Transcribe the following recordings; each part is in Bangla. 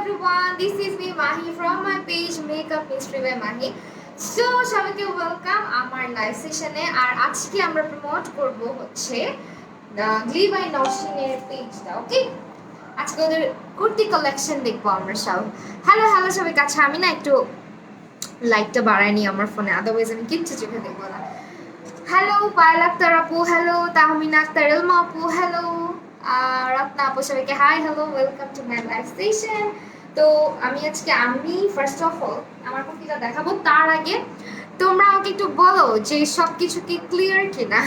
everyone, this is me Mahi from my page Makeup Mystery by Mahi. So সবাইকে ওয়েলকাম আমার লাইভ সেশনে। আর আজকে আমরা প্রমোট করব হচ্ছে গ্লি বাই নওশিনের পেজটা। ওকে, আজকে ওদের কুর্তি কালেকশন দেখবো আমরা সব। হ্যালো হ্যালো সবাই, কাছে আমি না একটু লাইটটা বাড়াইনি আমার ফোনে, আদারওয়াইজ আমি কিচ্ছু চোখে দেখবো না। হ্যালো পায়েল আক্তার আপু, হ্যালো তাহমিনা আক্তার এলমা আপু, হ্যালো রত্না আপু, সবাইকে hi hello, welcome to my live session. তো আমি ফার্স্ট অফ অল আমার কুর্তিটা দেখাবো, তার আগে তোমরা আমাকে একটু বলো যে সব কিছু কি ক্লিয়ার কিনা।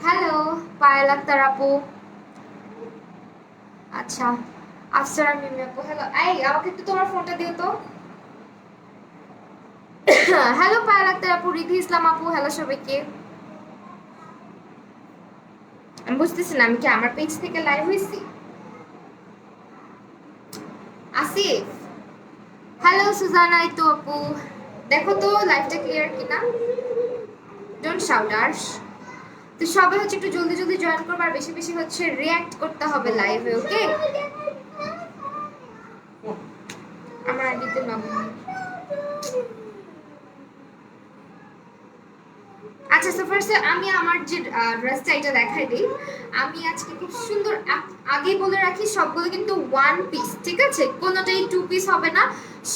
হ্যালো পায়েল আক্তার আপু, আচ্ছা আফসারা মিমি আপু, হ্যালো। এই আমাকে একটু তোমার ফোনটা দিও তো। হ্যালো পায়েল আক্তার আপু, রিধি ইসলাম আপু, হ্যালো সবাইকে। আমি বুঝতেছি না আমি কি আমার পেজ থেকে লাইভ হয়েছি। আসিফ, হ্যালো সুজানা ইতু আপু, দেখো তো লাইভটা ক্লিয়ার কিনা। Don't shout Arsh. তো সবাই হচ্ছে একটু জলদি জলদি জয়েন করবে, আর বেশি বেশি হচ্ছে রিঅ্যাক্ট করতে হবে লাইভে। ওকে, আমার আইডিতে নাম। আচ্ছা সো ফার্স্টে আমি আমার যে ড্রেসটা এটা দেখাই দিই। আমি আজকে খুব সুন্দর, আগে বলে রাখি সবগুলো কিন্তু ওয়ান পিস, ঠিক আছে, কোনোটাই টু পিস হবে না,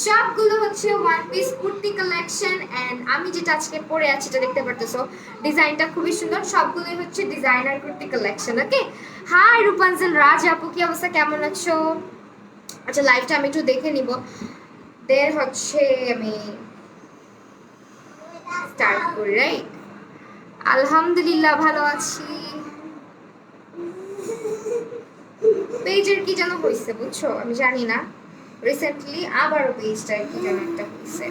সবগুলো হচ্ছে one piece kurti collection. And আমি যেটা আজকে পরে আছি এটা দেখতে পারতেছো, ডিজাইনটা খুবই সুন্দর, সবগুলোই হচ্ছে ডিজাইনার কুর্তি কালেকশন। ওকে, হাই রূপাঞ্জল রাজ আপু, কি অবস্থা, কেমন আছো? আচ্ছা লাইভটা আমি একটু দেখে নিব, দেন হচ্ছে আমি স্টার্ট করি। রাইট, আলহামদুলিল্লাহ ভালো আছি। পেজের কি যেন হয়েছে বুঝছো, আমি জানি না, রিসেন্টলি আবারও পেজটা কি যেন একটা হয়েছে।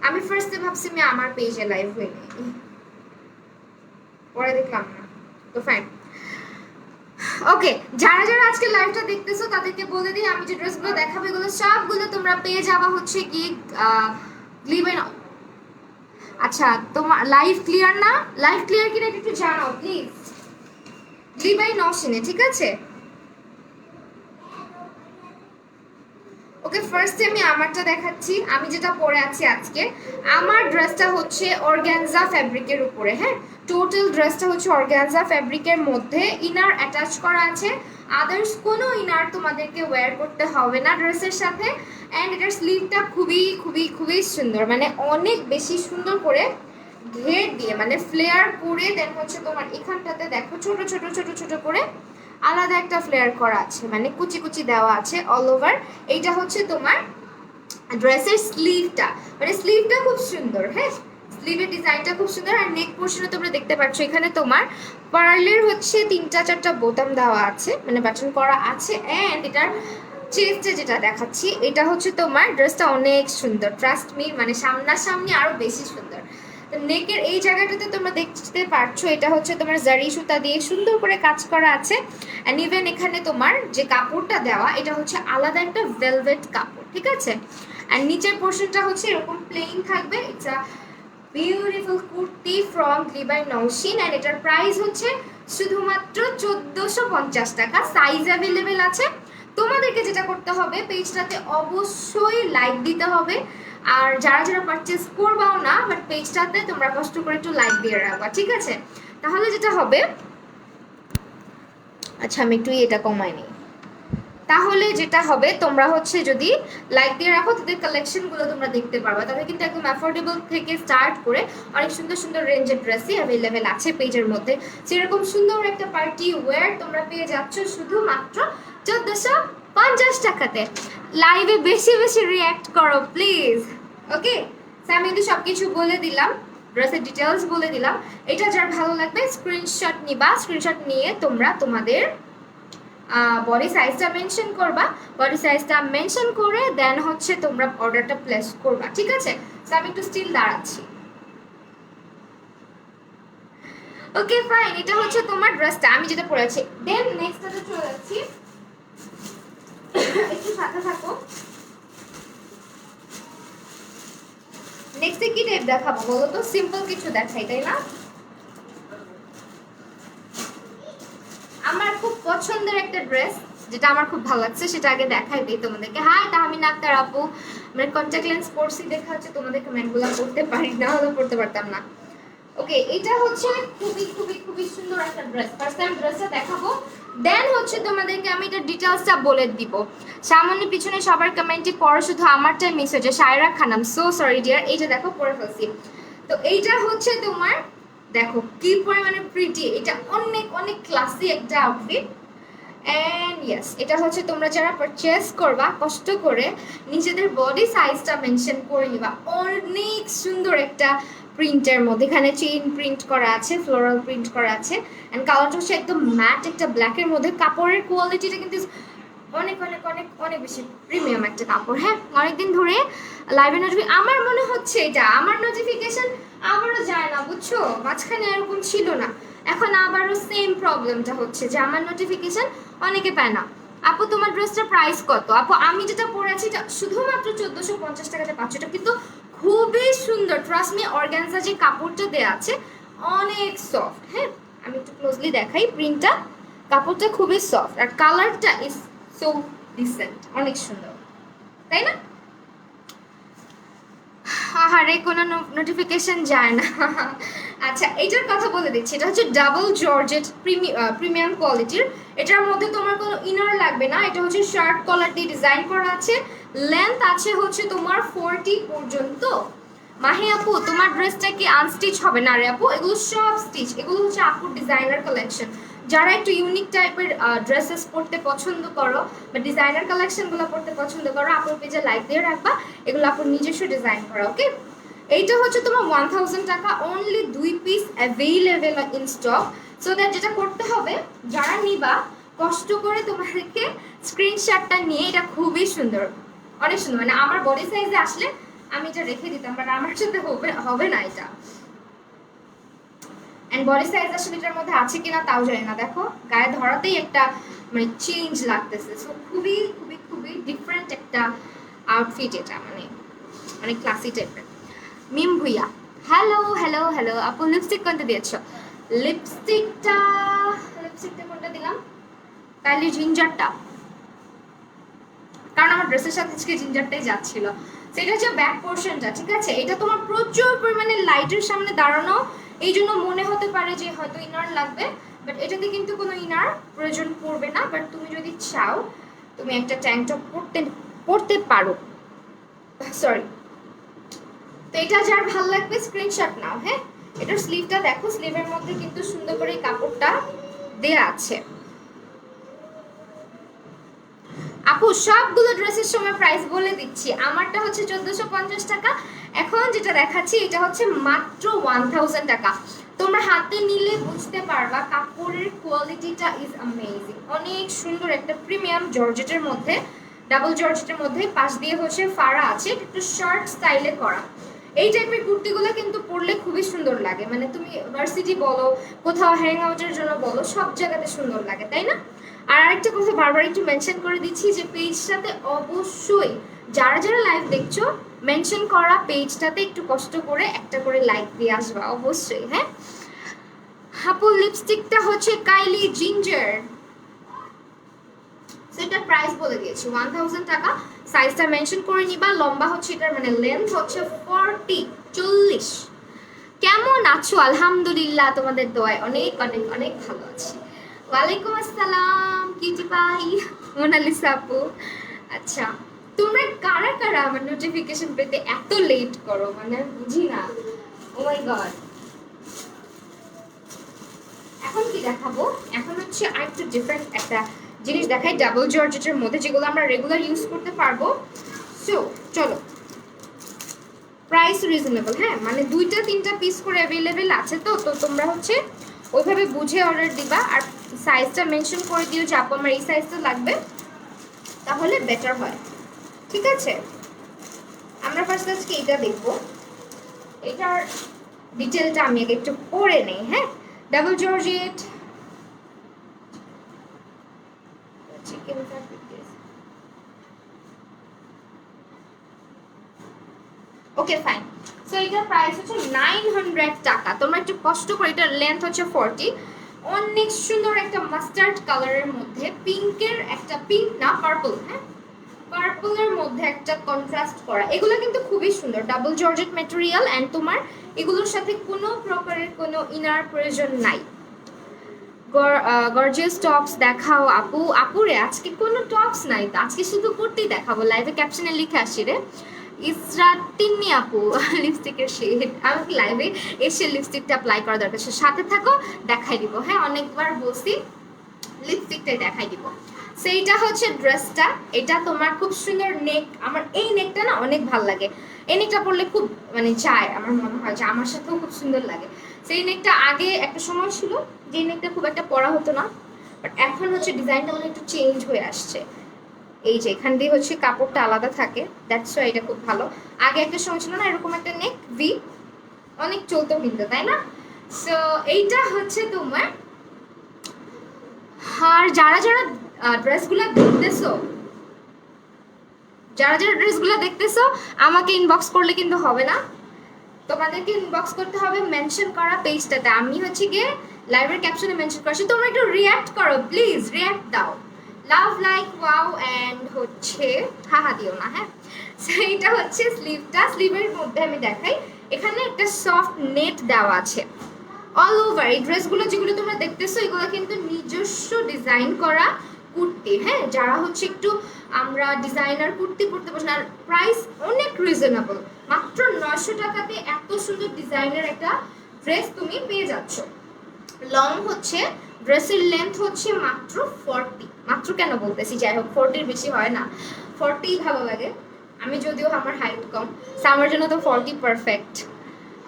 আমি ফার্স্টে ভাবছি আমি আমার পেজে লাইভ হয়ে নেই, পরে দেখলাম না, তো ফাইন। ওকে, যারা যারা আজকে লাইভটা দেখতেছো তাদেরকে বলে দিই, আমি যে ড্রেসগুলো দেখাবো এগুলো সবগুলো তোমরা পেয়ে যাবা হচ্ছে কি গ্লিবেন। আচ্ছা তোমার লাইভ ক্লিয়ার না? লাইভ ক্লিয়ার কিনা একটু জানাও প্লিজ, গ্লিবাই নওশিনে, ঠিক আছে। ওকে, ফার্স্টে আমি আমারটা দেখাচ্ছি, আমি যেটা পরে আছি আজকে। আমার ড্রেসটা হচ্ছে অর্গানজা ফ্যাব্রিকের উপরে, হ্যাঁ, টোটাল ড্রেসটা হচ্ছে অর্গানজা ফ্যাব্রিকের মধ্যে, ইনার অ্যাটাচ করা আছে, আদার্স কোনো ইনার তোমাদেরকে ওয়্যার করতে হবে না ড্রেসের সাথে। অ্যান্ড এটার স্লিভটা খুবই খুবই খুবই সুন্দর, মানে অনেক বেশি সুন্দর করে ঘের দিয়ে, মানে ফ্লেয়ার করে, দেন হচ্ছে তোমার এখানটাতে দেখো ছোট ছোট ছোট ছোট করে আলাদা একটা ফ্লেয়ার করা আছে, মানে কুচি কুচি দেওয়া আছে অল ওভার। এইটা হচ্ছে তোমার ড্রেসের স্লিভটা, মানে স্লিভটা খুব সুন্দর, হ্যাঁ, স্লিভের ডিজাইনটা খুব সুন্দর। আর নেক পোর্শনে তোমরা দেখতে পাচ্ছ এখানে তোমার পার্লের হচ্ছে 3-4টা বোতাম দেওয়া আছে, মানে বাটন করা আছে। অ্যান্ড এটার চেস্টে যেটা দেখাচ্ছি, এটা হচ্ছে তোমার ড্রেসটা অনেক সুন্দর, ট্রাস্ট মি, মানে সামনাসামনি আরো বেশি সুন্দর। তো নেকের এই জায়গাটাতে তোমরা দেখতে পাচ্ছ এটা হচ্ছে তোমার জারি সুতা দিয়ে সুন্দর করে কাজ করা আছে। অ্যান্ড ইভেন এখানে তোমার যে কাপড়টা দেওয়া এটা হচ্ছে আলাদা একটা ভেলভেট কাপড়, ঠিক আছে। অ্যান্ড নিচের পোর্শনটা হচ্ছে এরকম প্লেন থাকবে। It's a beautiful kurti from গ্লিবাই নওশিন। অ্যান্ড এটার প্রাইস হচ্ছে শুধুমাত্র 1450 টাকা। সাইজ অ্যাভেলেবেল আছে। তোমাদেরকে যেটা করতে হবে, পেজটাতে অবশ্যই লাইক দিতে হবে। আর যারা যারা পারচেস করবাও না, বাট পেজটাতে তোমরা কষ্ট করে একটু লাইক দিয়ে রাখবা, ঠিক আছে। তাহলে যেটা হবে, আচ্ছা আমি একটু এটা কমাই নিই, তাহলে যেটা হবে তোমরা হচ্ছে যদি লাইক দিয়ে রাখো তাদের কালেকশনগুলো তোমরা দেখতে পারবে। তাহলে কিন্তু একদম অ্যাফোর্ডেবল থেকে স্টার্ট করে অনেক সুন্দর সুন্দর রেঞ্জের ড্রেসই অ্যাভেলেবেল আছে পেজের মধ্যে। সেরকম সুন্দর একটা পার্টি ওয়্যার তোমরা পেয়ে যাচ্ছ শুধুমাত্র 1450 টাকাতে। লাইভে বেশি বেশি রিঅ্যাক্ট করো প্লিজ। ওকে, আমি কিন্তু সব কিছু বলে দিলাম, ড্রেসের ডিটেলস বলে দিলাম। এটা যার ভালো লাগবে স্ক্রিনশট নিবা, স্ক্রিনশট নিয়ে তোমরা তোমাদের বডি সাইজটা মেনশন করবা, বডি সাইজটা মেনশন করে দেন হচ্ছে তোমরা অর্ডারটা প্লেস করবা, ঠিক আছে। তো আমি একটু স্টিল দাঁড়াচ্ছি। ওকে ফাইন, এটা হচ্ছে তোমার ড্রেসটা আমি যেটা পরেছি। দেন নেক্সটটাতে চলে যাচ্ছি, একটু সাথে থাকো। নেক্সটে কি টাইপ দেখাবো বলো তো? সিম্পল কিছু দেখাই, তাই না? আমার খুব পছন্দের একটা ড্রেস, যেটা আমার খুব ভালো লাগছে সেটা আগে দেখাই দিই তোমাদেরকে। হাই তাহমিনা আক্তার আপু, আমরা কন্ট্যাক্ট লেন্স পরছি দেখা হচ্ছে, তোমাদের কমেন্টগুলো পড়তে পারি না, হলে পড়তে পারতাম না। ওকে, এটা হচ্ছে খুবই খুবই খুবই সুন্দর একটা ড্রেস। ফার্স্ট টাইম ড্রেসটা দেখাবো, দেন হচ্ছে তোমাদেরকে আমি এটা ডিটেলসটা বলে দিব। সামনে পিছনে সবার কমেন্টই পড়ো, শুধু আমারটাই মিস হয়েছে। Saira Khanam, so sorry dear. এইটা দেখো পরে ফেলছি। তো এইটা হচ্ছে তোমার, দেখো কি পরিমাণে প্রিটি, এটা অনেক অনেক ক্লাসি একটা আউটফিট। অ্যান্ড ইয়েস, এটা হচ্ছে তোমরা যারা পারচেস করবা কষ্ট করে নিজেদের বডি সাইজটা মেনশন করে নিবা। অনেক সুন্দর একটা প্রিন্টের মধ্যে, এখানে চেইন প্রিন্ট করা আছে, ফ্লোরাল প্রিন্ট করা আছে, অ্যান্ড কালারটা হচ্ছে একদম ম্যাট একটা ব্ল্যাকের মধ্যে। কাপড়ের কোয়ালিটিটা কিন্তু অনেক অনেক অনেক অনেক বেশি প্রিমিয়াম একটা কাপড়। হ্যাঁ, অনেকদিন ধরে লাইভে নোটিফিকেশন, আমার মনে হচ্ছে এটা আমার নোটিফিকেশন আমারও যায় না, বুঝছো? মাঝখানে এরকম ছিল না, এখন আবারও সেম প্রবলেমটা হচ্ছে যে আমার নোটিফিকেশন অনেকে পায় না। আপু তোমার ড্রেসটার প্রাইস কত? আপু আমি যেটা পরে আছি এটা শুধুমাত্র 1450 টাকাতে পাচ্ছ। এটা কিন্তু খুবই সুন্দর, ট্রাস্ট মি। অর্গানজা যে কাপড়টা দেওয়া আছে অনেক সফট। হ্যাঁ, আমি একটু ক্লোজলি দেখাই প্রিন্টটা, কাপড়টা খুবই সফট আর কালারটা ইজ সো ডিসেন্ট, অনেক সুন্দর, তাই না? আহারে, কোনো নোটিফিকেশন যায় না। আচ্ছা, এটার কথা বলে দিচ্ছি, এটা হচ্ছে ডাবল জর্জেট প্রিমিয়াম কোয়ালিটির। এটার মধ্যে তোমার কোনো ইনার লাগবে না, এটা হচ্ছে শার্ট কলার দিয়ে ডিজাইন করা আছে। লেন্থ আছে হচ্ছে তোমার 40 পর্যন্ত। মাহি আপু তোমার ড্রেসটা কি আনস্টিচ হবে? না রে আপু, এগুলো সব স্টিচ। এগুলো হচ্ছে আপুর ডিজাইনার কালেকশন। যারা একটু ইউনিক টাইপের ড্রেসেস পরতে পছন্দ করো বা ডিজাইনার কালেকশনগুলো পরতে পছন্দ করো, আপুর পেজে লাইক দিয়ে রাখবা। এগুলো আপুর নিজস্ব ডিজাইন করা। ওকে, এইটা হচ্ছে তোমার 1000 টাকা, only 2 piece available in stock. So that যেটা করতে হবে, যারা নিবা কষ্ট করে তোমাদেরকে স্ক্রিনশটটা নিয়ে, এটা খুবই সুন্দর, অনেক সুন্দর, মানে আমার বডি সাইজে আসলে আমি এটা রেখে দিতাম, বাট আমার সাথে হবে না এটা। এন্ড বডি সাইজ আসলে এটার মধ্যে আছে কিনা তাও জানি না। দেখো গায়ে ধরাতেই একটা মানে চেঞ্জ লাগতেছে। সো খুবই খুবই খুবই ডিফারেন্ট একটা আউটফিট এটা, মানে অনেক ক্লাসি টাইপের। মিম ভুইয়া, হ্যালো হ্যালো হ্যালো আপু, লিপস্টিক কোনটা দিয়েছ? লিপস্টিকটা কোনটা দিলাম? কাইলি জিঞ্জারটা, কারণ আমার ড্রেসের সাথে আজকে জিঞ্জারটাই যাচ্ছিল। সেটা হচ্ছে ব্যাক পোর্শনটা, ঠিক আছে? এটা তোমার প্রচুর পরিমাণে লাইটের সামনে দাঁড়ানো, এই জন্য মনে হতে পারে যে হয়তো ইনার লাগবে, বাট এটাতে কিন্তু কোনো ইনার প্রয়োজন পড়বে না। বাট তুমি যদি চাও তুমি একটা ট্যাঙ্ক টপ পরতে পারো, সরি। তো এটা যার ভাল লাগবে স্ক্রিনশট নাও। হ্যাঁ, এটার স্লিভটা দেখো, স্লিভের মধ্যে কিন্তু সুন্দর করে এই কাপড়টা দেয়া আছে। আপু সবগুলো ড্রেসের সময় প্রাইস বলে দিচ্ছি। আমারটা হচ্ছে 1450 টাকা, এখন যেটা দেখাচ্ছি এটা হচ্ছে মাত্র 1000 টাকা। তোমরা হাতে নিলে বুঝতে পারবা কাপড়ের কোয়ালিটিটা ইজ অ্যামেজিং। অনেক সুন্দর একটা প্রিমিয়াম জর্জেটের মধ্যে, ডাবল জর্জেটের মধ্যে পাশ দিয়ে হচ্ছে ফাড়া আছে, একটু শর্ট স্টাইলে করা। এই টাইপের কুর্তিগুলো কিন্তু পরলে খুবই সুন্দর লাগে, মানে তুমি ভার্সিটি বলো, কোথাও হ্যাং আউটের জন্য বলো, সব জায়গাতে সুন্দর লাগে, তাই না? আর আরেকটা কথা বারবার একটু মেনশন করে দিচ্ছি যে পেজটাতে অবশ্যই যারা যারা লাইভ দেখছো, মেনশন করা পেজটাতে একটু কষ্ট করে একটা করে লাইক দিয়ে আসবা অবশ্যই। হ্যাঁ, আপু লিপস্টিকটা হচ্ছে কাইলি জিঞ্জার, সেটার প্রাইস বলে দিয়েছি 1000 টাকা। সাইজটা মেনশন করে নিবা। লম্বা হচ্ছে এটার মানে লেন্থ হচ্ছে 40। কেমন আছো? আলহামদুলিল্লাহ, তোমাদের দোয়ায় অনেক অনেক অনেক ভালো আছি। ওয়ালাইকুম আসসালাম কিউটি পাই, মোনালিসা আপু। আচ্ছা, তোমরা কারা কারা আমার নোটিফিকেশন পেতে এত লেট করো, মানে বুঝি না। ও মাই গড, এখন কি দেখাবো? এখন হচ্ছে আরেকটু ডিফারেন্ট একটা জিনিস দেখাই, ডাবল জর্জেটের মধ্যে, যেগুলো আমরা রেগুলার ইউজ করতে পারবো। সো চলো, প্রাইস রিজনেবল। হ্যাঁ, মানে 2-3 পিস করে অ্যাভেলেবেল আছে। তো তোমরা হচ্ছে ওইভাবে বুঝে অর্ডার দিবা, আর সাইজটা মেনশন করে দিও যে আপু আমার এই সাইজটা লাগবে, তাহলে বেটার হয়। ঠিক আছে, আমরা ফার্স্ট আজকে এটা দেখবো। এটার ডিটেলটা আমি আগে একটু পড়ে নেই। হ্যাঁ, double georgette, chicken fabric. Okay fine. So এটার প্রাইস হচ্ছে 900 টাকা। তোমরা একটু কষ্ট করে, এটার লেন্থ হচ্ছে 40, অনেক সুন্দর একটা মাস্টার্ড কালারের মধ্যে পিঙ্কের একটা, পিঙ্ক না পার্পল, হ্যাঁ পার্পলের মধ্যে একটা কন্ট্রাস্ট করা। এগুলো কিন্তু খুবই সুন্দর, ডাবল জর্জেট ম্যাটেরিয়াল অ্যান্ড তোমার এগুলোর সাথে কোনো প্রকারের কোনো ইনার প্রয়োজন নাই। গর্জিয়াস টপস দেখাও আপু। আপুরে আজকে কোনো টপস নাই তো, আজকে শুধু কুর্তি দেখাবো। লাইভে ক্যাপশনে লিখে আসি রে ইসরা তিন্নি আপু লিপস্টিকের শেড। আমি লাইভে এসে লিপস্টিকটা অ্যাপ্লাই করা দরকার, সাথে থাকো দেখাই দিব। হ্যাঁ অনেকবার বলছি লিপস্টিকটাই দেখাই দিব। সেইটা হচ্ছে ড্রেসটা, এটা তোমার খুব সুন্দর নেক। আমার এই নেকটা না অনেক ভালো লাগে, এই নেকটা পরলে খুব মানে যায়, আমার মনে হয় যে আমার সাথেও খুব সুন্দর লাগে। সেই নেকটা আগে একটা সময় ছিল যে নেকটা খুব একটা পরা হতো না, বাট এখন হচ্ছে ডিজাইনটা মানে একটু চেঞ্জ হয়ে আসছে। এই যে এখান দিয়ে হচ্ছে কাপড়টা আলাদা থাকে, দ্যাটস ওয়াই এটা খুব ভালো। আগে একটা সময় ছিল না এরকম একটা নেক ভি, অনেক চলতো কিন্তু, তাই না? সো এইটা হচ্ছে তোমার। আর যারা যারা ড্রেসগুলো দেখতেছো, যারা যারা ড্রেসগুলো দেখতেছো আমাকে ইনবক্স করলে কিন্তু হবে না, তোমাদেরকে ইনবক্স করতে হবে মেনশন করা পেজটাতে। আমি হচ্ছে গিয়ে লাইভের ক্যাপশনে মেনশন করছি, তোমরা একটু রিয়্যাক্ট করো প্লিজ, রিয়্যাক্ট দাও, লাভ লাইক ওয়াও অ্যান্ড হচ্ছে হাহা দিও না। হ্যাঁ সেইটা হচ্ছে স্লিভটা, স্লিভের মধ্যে আমি দেখাই, এখানে একটা সফট নেট দেওয়া আছে অল ওভার। এই ড্রেসগুলো যেগুলো তোমরা দেখতেছো এগুলো কিন্তু নিজস্ব ডিজাইন করা কুর্তি। হ্যাঁ যারা হচ্ছে একটু আমরা ডিজাইনার কুর্তি পরতে পছন্দ, আর প্রাইস অনেক রিজনেবল, মাত্র 900 টাকাতে এত সুন্দর ডিজাইনের একটা ড্রেস তুমি পেয়ে যাচ্ছ। লং হচ্ছে ড্রেসের লেন্থ হচ্ছে মাত্র 40, মাত্র কেন বলতেছি, যাই হোক 40-র বেশি হয় না, 40 ভালো লাগে। আমি যদিও আমার হাইট কম, আমার জন্য তো 40 পারফেক্ট।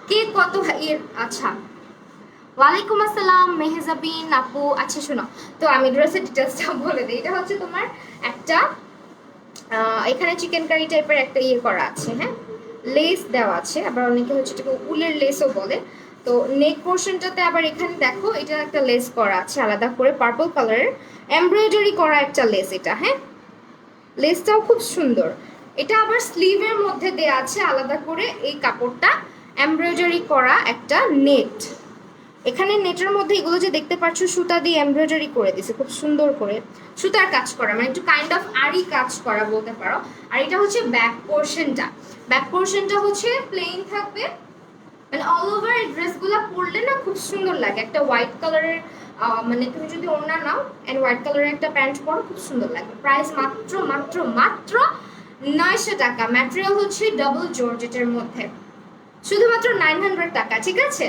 কে কত আচ্ছা ওয়ালাইকুম আসসালাম মেহজাবিন আপু। আচ্ছা শোনো, তো আমি ড্রেসের ডিটেলসটা বলে দিই। এটা হচ্ছে তোমার একটা এখানে চিকেন কারি টাইপের একটা ইয়ে করা আছে, হ্যাঁ লেস দেওয়া আছে, আবার অনেকে হচ্ছে এটাকে উলের লেসও বলে। তো নেক পোর্শনটাতে আবার এখানে দেখো এটা একটা লেস করা আছে আলাদা করে, পার্পল কালারের এমব্রয়ডারি করা একটা লেস এটা। হ্যাঁ লেসটাও খুব সুন্দর। এটা আবার স্লিভের মধ্যে দেওয়া আছে আলাদা করে এই কাপড়টা, এমব্রয়ডারি করা একটা নেট। এখানে নেটের মধ্যে এগুলো যে দেখতে পাচ্ছ সুতা দিয়ে এমব্রয়ডারি করে দিছে খুব সুন্দর করে, সুতার কাজ করা, মানে একটু কাইন্ড অফ আরি কাজ করা বলতে পারো। আর এটা হচ্ছে ব্যাক পোর্শনটা, ব্যাক পোর্শনটা হচ্ছে প্লেন থাকবে, মানে অল ওভার এই ড্রেসগুলো পরলে না খুব সুন্দর লাগে। একটা হোয়াইট কালারের মানে তুমি যদি ওড়না নাও এন্ড হোয়াইট কালারের একটা প্যান্ট পরো খুব সুন্দর লাগবে। প্রাইস মাত্র মাত্র মাত্র 900 টাকা। ম্যাটেরিয়াল হচ্ছে ডাবল জর্জেটের মধ্যে, শুধুমাত্র 900 টাকা, ঠিক আছে?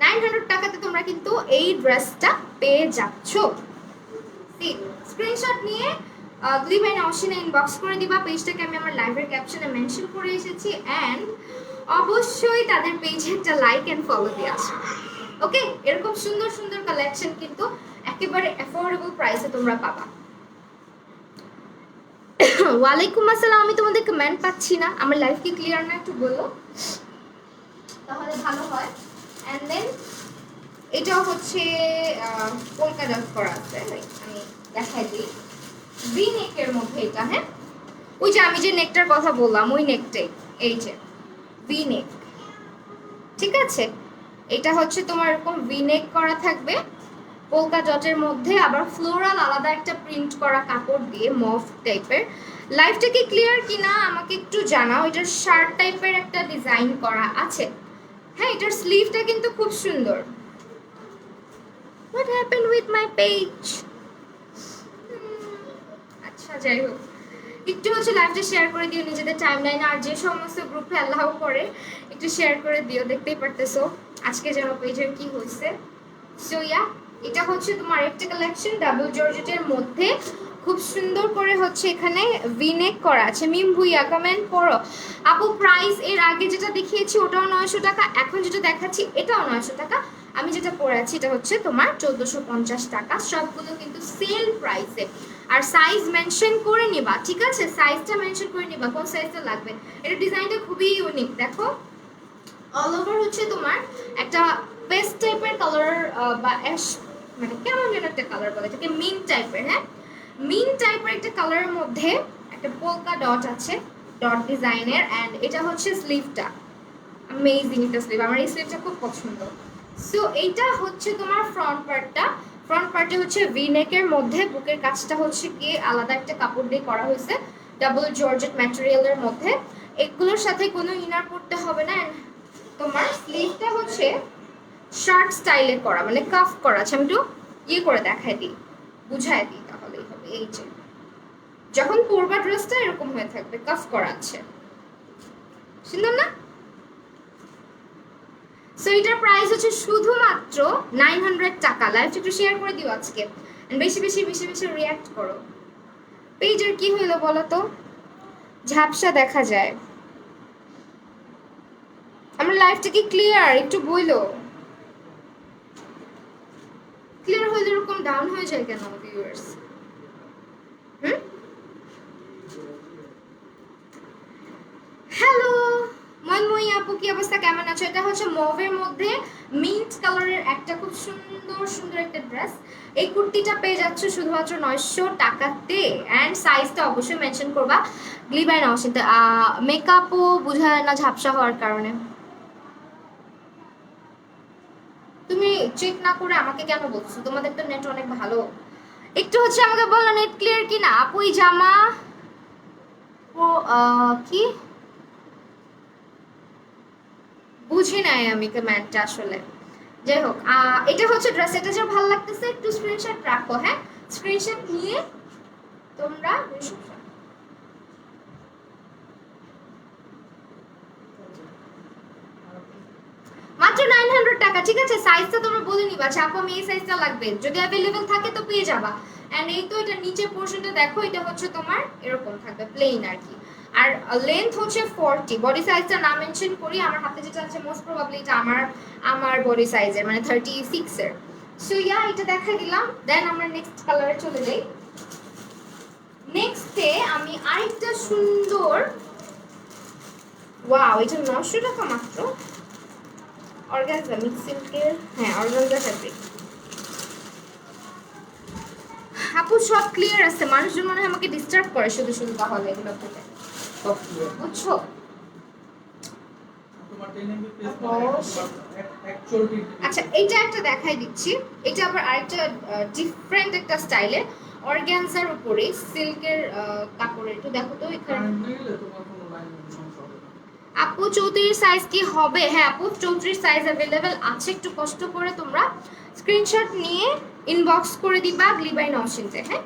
900 টাকাতে তোমরা কিন্তু এই ড্রেসটা পেয়ে যাচ্ছ। স্ক্রিনশট নিয়ে গ্লিবাইন অপশনে ইনবক্স করে দিবা, পেজটাকে আমি আমার লাইভের ক্যাপশনে মেনশন করে এসেছি, অ্যান্ড অবশ্যই তাদের পেজে একটা লাইক অ্যান্ড ফলো দিয়ে আসো। ওকে এরকম সুন্দর সুন্দর কালেকশন কিন্তু একেবারে অ্যাফোর্ডেবল প্রাইসে তোমরা পাবা। ওয়ালাইকুম আসসালাম, আমি তোমাদের কমেন্ট পাচ্ছি না, আমার লাইভ কি ক্লিয়ার না একটু বলো তাহলে ভালো হয়। অ্যান্ড দেন এটাও হচ্ছে পোলকা ডট করা আছে, আমি দেখাই দিই ভি নেকের মধ্যে এটা। হ্যাঁ ওই যে আমি যে নেকটার কথা বললাম ওই নেকটাই, এই যে ভি নেক, ঠিক আছে? এটা হচ্ছে তোমার এরকম ভি নেক করা থাকবে পোলকা ডটের মধ্যে, আবার ফ্লোরাল আলাদা একটা প্রিন্ট করা কাপড় দিয়ে মফ টাইপের। লাইফটা কি ক্লিয়ার কিনা আমাকে একটু জানাও। এটার শার্ট টাইপের একটা ডিজাইন করা আছে। হ্যাঁ এটার স্লিভটা কিন্তু খুব সুন্দর। What happened with my page? আচ্ছা যাই হোক, একটু হচ্ছে লাইভটা শেয়ার করে দিও নিজেদের টাইমলাইনে, আর যে সমস্ত গ্রুপে অ্যালাউ করে একটু শেয়ার করে দিও। দেখতেই পারতেছো আজকে যেন পেজের কি হয়েছে। সো ইয়া এটা হচ্ছে তোমার একটা কালেকশন ডাবল জর্জেটের মধ্যে, খুব সুন্দর করে হচ্ছে এখানে ভিনেক করা আছে। মিম ভুইয়া কমেন্ট করো আপু প্রাইস এর আগে যেটা দেখিয়েছি ওটাও 900 টাকা, এখন যেটা দেখাচ্ছি এটাও 900 টাকা। আমি যেটা পরে আছি এটা হচ্ছে তোমার 1450 টাকা, সবগুলো কিন্তু সেল প্রাইসে। আর সাইজ মেনশন করে নিবা, ঠিক আছে? সাইজটা মেনশন করে নিবা কোন সাইজটা লাগবে। এটা ডিজাইনটা খুবই ইউনিক, দেখো অল ওভার হচ্ছে তোমার একটা পেস্ট টাইপের কালার বা অ্যাশ, মানে কেমন যেন একটা কালার বলে এটাকে, মিন টাইপের। হ্যাঁ মিন টাইপের একটা কালারের মধ্যে একটা পোলকা ডট আছে, ডট ডিজাইনের। অ্যান্ড এটা হচ্ছে স্লিভটা, অ্যামেজিং একটা স্লিভ, আমার এই স্লিভটা খুব পছন্দ। সো এইটা হচ্ছে তোমার ফ্রন্ট পার্টটা। ফ্রন্ট পার্টে হচ্ছে ভি নেকের মধ্যে বুকের কাজটা হচ্ছে গিয়ে আলাদা একটা কাপড় দিয়ে করা হয়েছে, ডাবল জর্জেট ম্যাটেরিয়ালের মধ্যে। এগুলোর সাথে কোনো ইনার পড়তে হবে না। তোমার স্লিভটা হচ্ছে শার্ট স্টাইলে করা, মানে কাফ করা আছে। আমি একটু ইয়ে করে দেখাই দিই, বুঝাই দিই, তাহলেই হবে। এই যে যখন পরবা ড্রেসটা এরকম হয়ে থাকবে, কাফ করা আছে, সুন্দর না? সো এটার প্রাইস হচ্ছে শুধুমাত্র 900 টাকা। লাইভটা একটু শেয়ার করে দিও আজকে, বেশি বেশি বেশি বেশি রিয়াক্ট করো। পেজের কি হইলো বলো তো, ঝাপসা দেখা যায়। আমার লাইফটা কি ক্লিয়ার? একটু বইলো। ক্লিয়ার হলে এরকম ডাউন হয়ে যায় কেন ভিউয়ার্স? হ্যালো মনময়ী আপু, কি অবস্থা, কেমন আছো? এটা হচ্ছে মভের মধ্যে মিন্ট কালারের একটা খুব সুন্দর সুন্দর একটা ড্রেস। এই কুর্তিটা পেয়ে যাচ্ছ শুধুমাত্র 900 টাকাতে। অ্যান্ড সাইজটা অবশ্যই মেনশন করবা, গ্লিবাই নওশিতে। মেকআপও বোঝা যায় না ঝাপসা হওয়ার কারণে। তুমি চেক না করে আমাকে কেন বলছো? তোমাদের তো নেট অনেক ভালো। একটু হচ্ছে আমাকে বলো নেট ক্লিয়ার কি না। আপু এই জামা ও কি বুঝি নাই আমি কমেন্টটা আসলে। যাই হোক, এটা হচ্ছে ড্রেস। এটা যে ভালো লাগতেছে একটু স্ক্রিনশট রাখো, হ্যাঁ? স্ক্রিনশট নিয়ে তোমরা মাত্র 900 টাকা, ঠিক আছে? সাইজটা তোমরা বলে নিবা, আচ্ছা আপু আমি এই সাইজটা লাগবে, যদি অ্যাভেলেবেল থাকে তো পেয়ে যাবা। এন্ড এই তো এটা নিচের পোরশনটা দেখো, এটা হচ্ছে তোমার এরকম থাকবে প্লেন আর কি। আর লেন্থ হচ্ছে 40। বডি সাইজটা না মেনশন করি, আমার হাতে যেটা আছে মোস্ট প্রবাবলি এটা আমার বডি সাইজের, মানে 36 এর। সো ইয়া, এটা দেখা দিলাম। দেন আমরা নেক্সট কালারে চলে যাই। নেক্সটে আমি আরেকটা সুন্দর, ওয়াও, এটা 900 টাকা মাত্র। অর্গানজা মিক্স সিল্কের, হ্যাঁ অর্গানজা ফ্যাব্রিক। আপু সব ক্লিয়ার আছে, মানুষজন মনে হয় আমাকে ডিস্টার্ব করে শুধু শুধু, তাহলে এগুলো থেকে বুঝছো? আচ্ছা এইটা একটা দেখাই দিচ্ছি। এটা আবার আরেকটা ডিফারেন্ট একটা স্টাইলের, অর্গানজার উপরে সিল্কের কাপড়ের। একটু দেখো তো এখানে। আপু 34 সাইজ কি হবে? হ্যাঁ আপু 34 সাইজ অ্যাভেলেবেল আছে। একটু কষ্ট করে তোমরা স্ক্রিনশট নিয়ে ইনবক্স করে দিবা গ্লিবাই নওশিনতে, হ্যাঁ?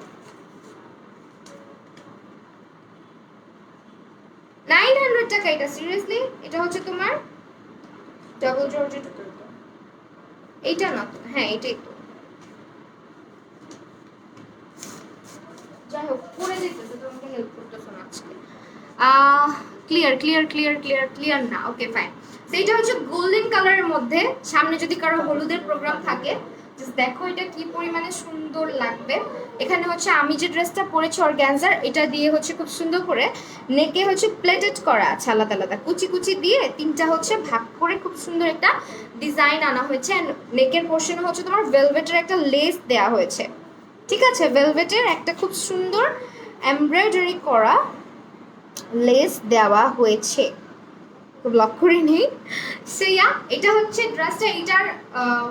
900 টাকা এটা, সিরিয়াসলি? এটা হচ্ছে তোমার ডাবল জর্জেট। এইটা না তো, হ্যাঁ এটাই তো। যাই হোক, পরে যেতেছে, তোমাকে হেল্প করতেছ না আজকে। Clear clear clear clear clear না, ওকে ফাইন। সেইটা হচ্ছে গোল্ডেন কালারের মধ্যে। সামনে যদি কারো হলুদের প্রোগ্রাম থাকে, জাস্ট দেখো এটা কি পরিমাণে সুন্দর লাগবে। এখানে হচ্ছে আমি যে ড্রেসটা পরেছি অর্গানজার, এটা দিয়ে হচ্ছে খুব সুন্দর করে নেকে হচ্ছে প্লেটেড করা আছে, আলাদা আলাদা কুচি কুচি দিয়ে তিনটা হচ্ছে ভাগ করে খুব সুন্দর একটা ডিজাইন আনা হয়েছে। অ্যান্ড নেকের পোর্শনে হচ্ছে তোমার ভেলভেটের একটা লেস দেওয়া হয়েছে, ঠিক আছে? ভেলভেটের একটা খুব সুন্দর এমব্রয়ডারি করা লেস দেওয়া হয়েছে, খুব লক্ষ্য করে নেই। সেয়া, এটা হচ্ছে ড্রেসটা। এটার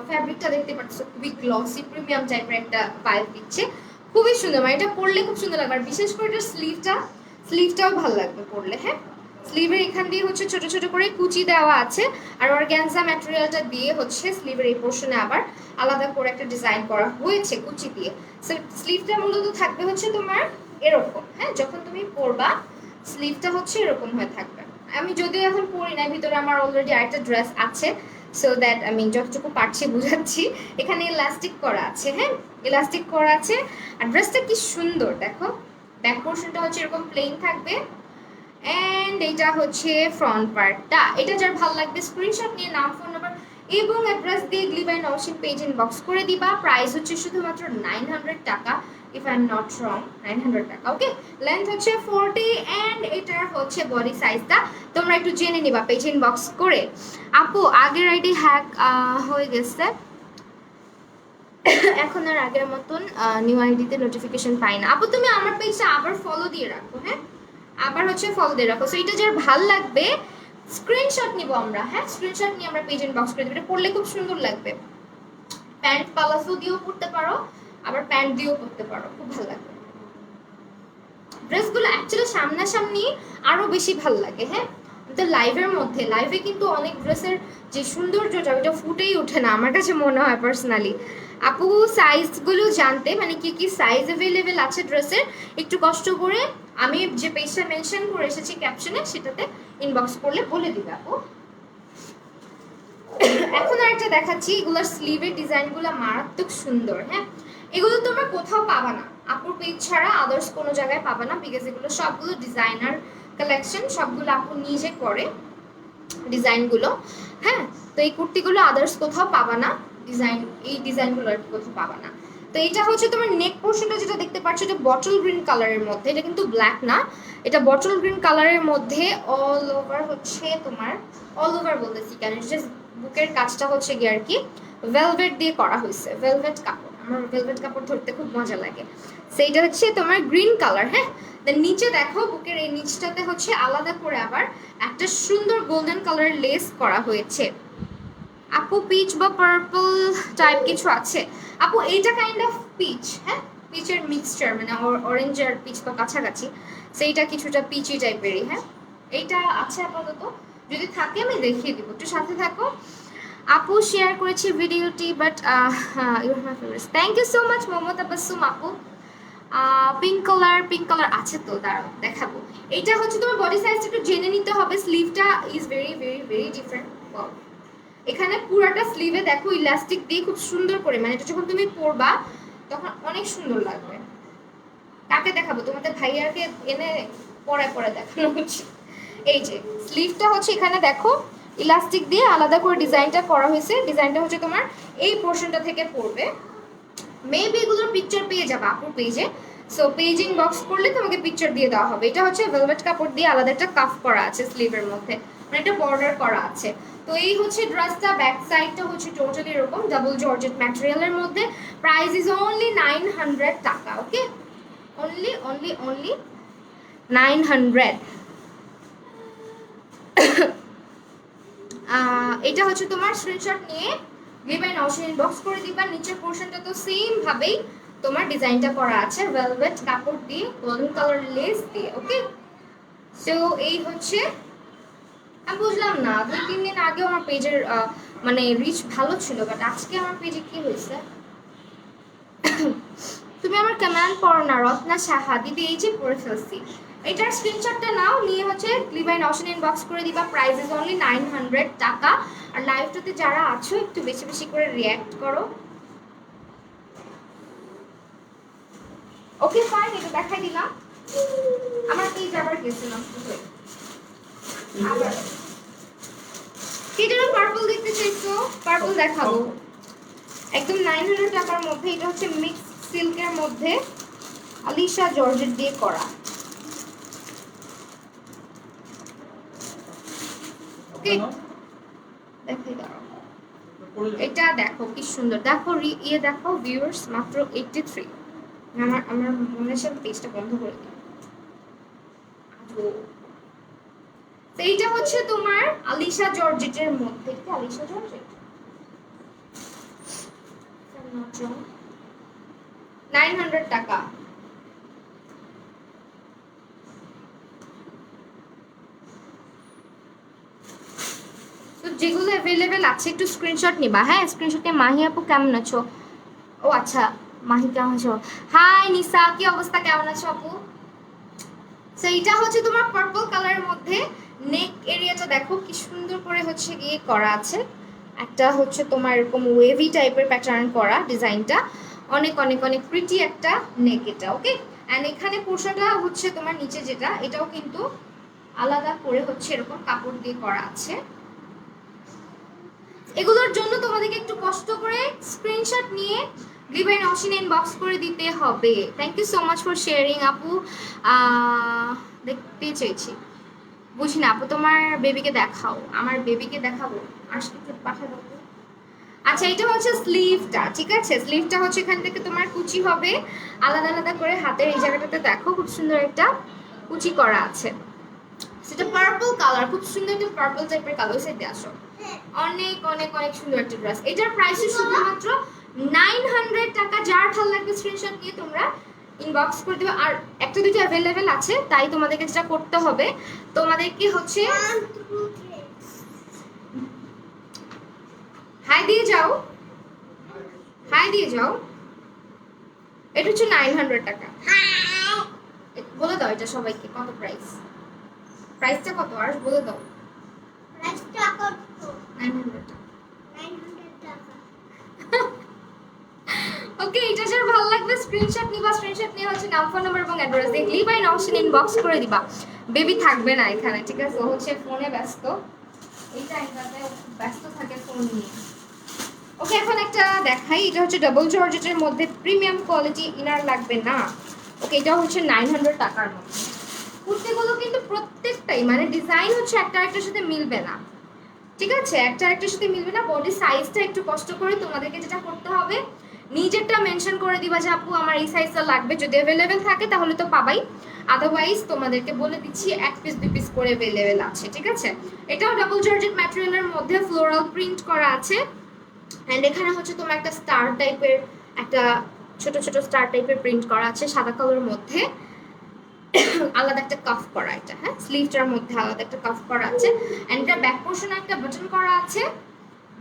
ফ্যাব্রিকটা দেখতে পাচ্ছ, খুবই গ্লসি প্রিমিয়াম টাইপের একটা ভাইব দিচ্ছে, খুবই সুন্দর। মানে এটা পরলে খুব সুন্দর লাগবে। আর বিশেষ করে এটার স্লিভটাও ভালো লাগবে পরলে, হ্যাঁ? স্লিভের এখান দিয়ে হচ্ছে ছোট ছোট করে কুচি দেওয়া আছে। আর অর্গানজা ম্যাটেরিয়ালটা দিয়ে হচ্ছে স্লিভের এই পোর্শনে আবার আলাদা করে একটা ডিজাইন করা হয়েছে কুচি দিয়ে। স্লিভটা মূলত থাকবে হচ্ছে তোমার এরকম, হ্যাঁ? যখন তুমি পরবা স্লিভটা হচ্ছে এরকম হয়ে থাকবে। আমি যদিও এখন পরি না, ভিতরে আমার অলরেডি আরেকটা ড্রেস আছে, সো দ্যাট আমি যতটুকু পারছি বুঝাচ্ছি। এখানে ইলাস্টিক করা আছে, হ্যাঁ ইলাস্টিক করা আছে। আর ড্রেসটা কি সুন্দর দেখো, ব্যাক পোর্শনটা হচ্ছে এরকম প্লেন থাকবে। অ্যান্ড এটা হচ্ছে ফ্রন্ট পার্টটা। এটা যার ভালো লাগবে স্ক্রিনশট নিয়ে নাম, ফোন নাম্বার এবং অ্যাড্রেস দিয়ে গ্লিবাই নওশিন পেজ ইনবক্স করে দিবা। প্রাইস হচ্ছে শুধুমাত্র 900 টাকা, ইফ আই এম নট রং, 900 টাকা। ওকে, লেন্থ হচ্ছে 40 অ্যান্ড এটার হচ্ছে বডি সাইজটা তোমরা একটু জেনে নিবা পেজ ইনবক্স করে। আপু আগের আইডি হ্যাক হয়ে গেছে, এখন আর আগের মতন নিউ আইডিতে নোটিফিকেশন পাই না। আপু তুমি আমার পেজটা আবার ফলো দিয়ে রাখো, হ্যাঁ আবার হচ্ছে ফলো দিয়ে রাখো। সো এটা যার ভাল লাগবে স্ক্রিনশট নিব আমরা, হ্যাঁ স্ক্রিনশট নিয়ে আমরা পেজ ইনবক্স করে দেব। এটা পরলে খুব সুন্দর লাগবে, প্যান্ট পালাসো দিয়েও পরতে পারো, আবার প্যান্ট দিয়েও পরতে পারো, খুব ভালো লাগবে। ড্রেসগুলো অ্যাকচুয়ালি সামনাসামনি আরো বেশি ভালো লাগে। হ্যাঁ তো লাইভের মধ্যে, লাইভে কিন্তু অনেক ড্রেসের যে সৌন্দর্যটা ওইটা ফুটেই ওঠে না আমার কাছে মনে হয় পার্সোনালি। আপু সাইজগুলো জানতে, মানে কি কি সাইজ অ্যাভেলেবেল আছে ড্রেসের, একটু কষ্ট করে আমি যে পেজটা মেনশন করে এসেছি ক্যাপশনে সেটাতে ইনবক্স করলে বলে দিবে আপু। এখন আরেকটা দেখাচ্ছি, এগুলোর স্লিভের ডিজাইনগুলো মারাত্মক সুন্দর। হ্যাঁ এগুলো তোমরা কোথাও পাবা না, আপুর পেজ ছাড়া আদার্স কোনো জায়গায় পাবা না, বিকজ এগুলো সবগুলো ডিজাইনার কালেকশন, সবগুলো আপু নিজে করে ডিজাইনগুলো। হ্যাঁ তো এই কুর্তিগুলো আদার্স কোথাও পাবা না, ডিজাইন এই ডিজাইনগুলো আর কোথাও পাবা না। তো এটা হচ্ছে তোমার নেক পোর্শনটা যেটা দেখতে পাচ্ছ, এটা বটল গ্রিন কালারের মধ্যে, এটা কিন্তু ব্ল্যাক না, এটা বটল গ্রিন কালারের মধ্যে অল ওভার হচ্ছে তোমার, অল ওভার বলতেছি কেন, জাস্ট বুকের কাজটা হচ্ছে গিয়ে আর কি ভেলভেট দিয়ে করা হয়েছে, ভেলভেট কাপড়, আমার ভেলভেট কাপড় ধরতে খুব মজা লাগে। সেইটা হচ্ছে তোমার গ্রিন কালার। হ্যাঁ দেন নিচে দেখো বুকের এই নিচটাতে হচ্ছে আলাদা করে আবার একটা সুন্দর গোল্ডেন কালারের লেস করা হয়েছে। আপু পিচ বা পার্পল টাইপ কিছু আছে আপু, এইটা কাইন্ড অফ পিচ, হ্যাঁ পিচের মিক্সচার, মানে অরেঞ্জ আর পিচ তো কাছাকাছি, সেইটা কিছুটা পিচি টাইপেরই। হ্যাঁ এইটা আছে আপাতত, যদি থাকে আমি দেখিয়ে দিব, একটু সাথে থাকো। আপু শেয়ার করেছি ভিডিওটি, but you my favourite, thank you so much Mohammad আব্বাসুম আপু। পিঙ্ক কালার আছে তো, দাঁড়াও দেখাবো। এইটা হচ্ছে তোমার বডি সাইজটা একটু জেনে নিতে হবে, স্লিভটা is very very very different. এখানে পুরাটা স্লিভে দেখো ইলাস্টিক দিয়ে খুব সুন্দর করে, মানে এটা যখন তুমি পরবা তখন অনেক সুন্দর লাগবে। কাকে দেখাবো, তোমাদের ভাইয়াকে এনে পরে পরে দেখানো হচ্ছে। এই যে স্লিভটা হচ্ছে এখানে দেখো ইলাস্টিক দিয়ে আলাদা করে ডিজাইনটা করা হয়েছে, ডিজাইনটা হচ্ছে তোমার এই পোর্শনটা থেকে পড়বে। মেবি এগুলোর পিকচার পেয়ে যাবে আপুর পেজে, সো পেজ ইনবক্স করলে তোমাকে পিকচার দিয়ে দেওয়া হবে। এটা হচ্ছে ভেলভেট কাপড় দিয়ে আলাদা একটা কাফ করা আছে স্লিভের মধ্যে, মানে একটা বর্ডার করা আছে। তো এই হচ্ছে ড্রেসটা, ব্যাক সাইডটা হচ্ছে টোটালি এরকম ডাবল জর্জেট ম্যাটেরিয়ালের মধ্যে। প্রাইস ইজ অনলি 900 টাকা। Okay only only only 900। এটা হচ্ছে তোমার স্ক্রিনশট নিয়ে লিভাই নওশিন ইনবক্স করে দিবা। নিচের পোর্শনটা তো সেম ভাবেই তোমার ডিজাইনটা করা আছে ভেলভেট কাপড় দিয়ে, গোল্ডেন কালার লেস দিয়ে। ওকে সো এই হচ্ছে, আমি বুঝলাম না 2-3 দিন আগে আমার পেজের মানে রিচ ভালো ছিল, বাট আজকে আমার পেজে কি হয়েছে? তুমি আমার কমেন্ট পড়ো না, রত্না সাহা দিদি, এই যে পড়ে ফেলছি। এটার স্ক্রিনশটটা নাও, নিয়ে হচ্ছে লিভাই নওশিন ইনবক্স করে দিবা। প্রাইস ইজ অনলি 900 টাকা। আর লাইভটাতে যারা আছো একটু বেশি বেশি করে রিয়্যাক্ট করো। ওকে ফাইন, এটা দেখাই দিলাম। আমার পেজ আবার গেছিলাম আবার, কি যেন পার্পল দেখতে চাইছো, পার্পল দেখাবো একদম 900 টাকার মধ্যে। এটা হচ্ছে মিক্স সিল্কের মধ্যে আলিশা জর্জেট দিয়ে করা। ওকে দেখাই দাও, এটা দেখো কি সুন্দর, দেখো ইয়ে দেখো ভিউয়ার্স, মাত্র 83। আমার মনে হচ্ছে পেজটা বন্ধ করে দিই। এইটা হচ্ছে তোমার আলিশা জর্জেটের মধ্যে, কি আলিশা জর্জেট 900 টাকা। তো যেগুলো অ্যাভেলেবেল আছে একটু স্ক্রিনশট নিবা। হ্যাঁ স্ক্রিনশটে মাহি আপু কেমন আছো? ও আচ্ছা মাহি কেমন আছো? হাই নিসা, কি অবস্থা, কেমন আছো আপু? সো এইটা হচ্ছে তোমার পার্পল কালারের মধ্যে। নেক এরিয়াটা দেখো কি সুন্দর করে হচ্ছে গিয়ে করা আছে, একটা হচ্ছে তোমার এরকম ওয়েভি টাইপের প্যাটার্ন করা ডিজাইনটা, অনেক অনেক অনেক প্রিটি একটা নেক এটা। ওকে অ্যান্ড এখানে পোর্শনটা হচ্ছে তোমার নিচে যেটা, এটাও কিন্তু আলাদা করে হচ্ছে এরকম কাপড় দিয়ে করা আছে। এগুলোর জন্য তোমাদেরকে একটু কষ্ট করে স্ক্রিনশট নিয়ে লিভাই নওশিন ইনবক্স করে দিতে হবে। Thank you so much for sharing আপু। দেখতে চেয়েছি, বুঝি না আপু, তোমার বেবিকে দেখাও। আমার বেবিকে দেখাবো, আসলে একটু পাঠাবো। আচ্ছা এটা হচ্ছে স্লিভটা, ঠিক আছে? স্লিভটা হচ্ছে এখান থেকে তোমার কুচি হবে আলাদা আলাদা করে, হাতের এই জায়গাটাতে দেখো খুব সুন্দর একটা কুচি করা আছে। সেটা পার্পল কালার, খুব সুন্দর একটা পার্পল টাইপের কালার। সেটা আসো, অনেক অনেক অনেক সুন্দর একটা ড্রেস। এটার প্রাইস শুধুমাত্র 900 টাকা। যার ভালো লাগবে স্ক্রিনশট নিয়ে তোমরা ইনবক্স করে দিও। আর একটা দুটো অ্যাভেলেবেল আছে, তাই তোমাদেরকে যেটা করতে হবে, তোমাদেরকে হচ্ছে হাই দিয়ে যাও, হাই দিয়ে যাও। এটা হচ্ছে 900 টাকা। বলে দাও এটা সবাইকে কত প্রাইস, প্রাইসটা কত আর বলে দাও। প্রাইসটা কত? 900 টাকা। 900 টাকা। ওকে, এটা যার ভালো লাগবে স্ক্রিনশট নিবা। স্ক্রিনশট নিয়ে হচ্ছে নাম, ফোন নাম্বার এবং অ্যাড্রেস দেখলি বাই নওশিন ইনবক্স করে দিবা। বেবি থাকবে না এখানে, ঠিক আছে? ও হচ্ছে ফোনে ব্যস্ত, এই টাইমটাতে ব্যস্ত থাকে ফোন নিয়ে। ওকে, এখন একটা দেখাই। এটা হচ্ছে ডাবল জর্জেটের মধ্যে প্রিমিয়াম কোয়ালিটি, ইনার লাগবে না। ওকে, এটা হচ্ছে 900 টাকার মধ্যে। কুর্তিগুলো কিন্তু প্রত্যেকটাই মানে ডিজাইন হচ্ছে একটা আরেকটার সাথে মিলবে না, ঠিক আছে? একটা আরেকটার সাথে মিলবে না। বডি সাইজটা একটু কষ্ট করে তোমাদেরকে যেটা করতে হবে, নিজেরটা মেনশন করে দিবা যে আপু আমার এই সাইজটা লাগবে। যদি অ্যাভেলেবেল থাকে তাহলে তো পাবাই, আদারওয়াইজ তোমাদেরকে বলে দিচ্ছি 1 পিস 2 পিস করে অ্যাভেলেবেল আছে, ঠিক আছে? এটাও ডাবল জর্জেট ম্যাটেরিয়ালের মধ্যে ফ্লোরাল প্রিন্ট করা আছে। অ্যান্ড এখানে হচ্ছে তোমার একটা স্টার টাইপের, একটা ছোট ছোট স্টার টাইপের প্রিন্ট করা আছে সাদা কালারের মধ্যে। আলাদা একটা কাফ করা এটা, হ্যাঁ, স্লিভটার মধ্যে আলাদা একটা কাফ করা আছে। অ্যান্ড এটা ব্যাক পোর্শনে একটা বাটন করা আছে,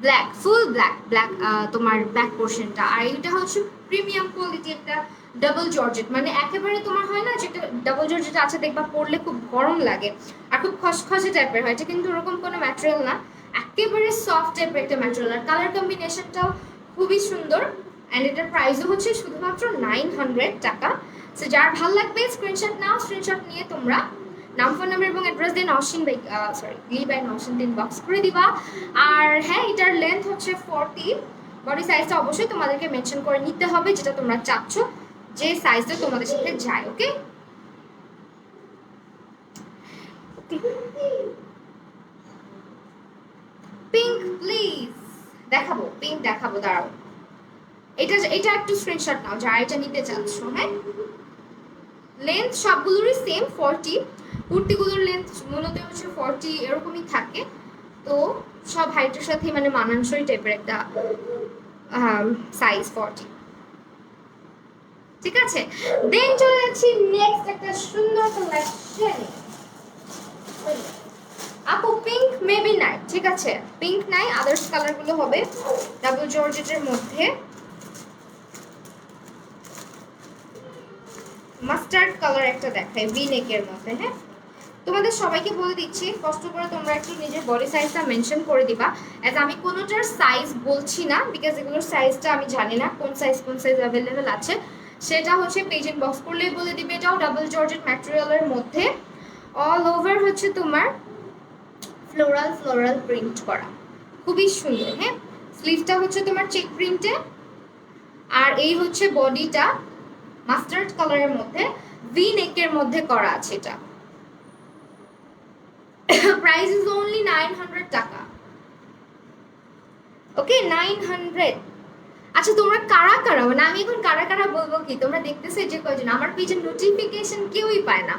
ব্ল্যাক, ফুল ব্ল্যাক, ব্ল্যাক তোমার ব্যাক পোর্শনটা। আর এটা হচ্ছে প্রিমিয়াম কোয়ালিটি একটা ডাবল জর্জেট, মানে একেবারে তোমার হয় না যেটা ডাবল জর্জেট আছে দেখবা পরলে খুব গরম লাগে আর খুব খসখসে টাইপের হয়, এটা কিন্তু ওরকম কোনো ম্যাটেরিয়াল না, একেবারে সফট টাইপের একটা ম্যাটেরিয়াল। আর কালার কম্বিনেশনটাও খুবই সুন্দর। অ্যান্ড এটার প্রাইসও হচ্ছে শুধুমাত্র 900 টাকা। সো যার ভালো লাগবে স্ক্রিনশট নাও, স্ক্রিনশট নিয়ে তোমরা নাম, ফোন নাম্বার এবং অ্যাড্রেস দিয়ে নওশিন বাই লিলি বাই নওশিন দিন বক্স করে দিবা। আর হ্যাঁ, এটার লেন্থ হচ্ছে 40। বডি সাইজটা অবশ্যই তোমাদেরকে মেনশন করে নিতে হবে যেটা তোমরা চাচ্ছ, যে সাইজটা তোমাদের সাথে যায়। ওকে, পিঙ্ক প্লিজ দেখাবো, পিঙ্ক দেখাবো, দাঁড়াও। এটা একটু স্ক্রিনশট নাও যারা এটা নিতে চাচ্ছ। হ্যাঁ, লেন্থ সবগুলোরই সেম 40। কুর্তিগুলোর লেন্থ মূলত হচ্ছে 40 এরকমই থাকে, তো সব হাইটের সাথে মানে মানানসই টাইপের একটা সাইজ 40, ঠিক আছে? দেন চলে যাচ্ছি নেক্সট একটা সুন্দর কালেকশন। আপু পিঙ্ক মেবি নাই, ঠিক আছে? পিঙ্ক নাই, আদার্স কালারগুলো হবে ডাবল জর্জেটের মধ্যে। মাস্টার্ড কালার একটা দেখায় ভি নেকের মধ্যে। হ্যাঁ, তোমাদের সবাইকে বলে দিচ্ছি কষ্ট করে তোমরা একটু নিজের বডি সাইজটা মেনশন করে দিবা। অ্যাজ আমি কোনোটার সাইজ বলছি না, বিকজ এগুলোর সাইজটা আমি জানি না কোন সাইজ অ্যাভেলেবেল আছে, সেটা হচ্ছে পেজ ইনবক্স করলেই বলে দিবে। এটাও ডাবল জর্জেট ম্যাটেরিয়ালের মধ্যে, অল ওভার হচ্ছে তোমার ফ্লোরাল প্রিন্ট করা, খুবই সুন্দর। হ্যাঁ, স্লিভটা হচ্ছে তোমার চেক প্রিন্টে, আর এই হচ্ছে বডিটা মাস্টার্ড কালারের মধ্যে ভি নেকের মধ্যে করা আছে। এটা প্রাইস ইজ অনলি 900 টাকা। ওকে, 900। আচ্ছা, তোমরা কারা কারা, মানে আমি এখন কারা কারা বলবো কি, তোমরা দেখতেছো যে কয়জন আমার পেজের নোটিফিকেশন কেউই পায় না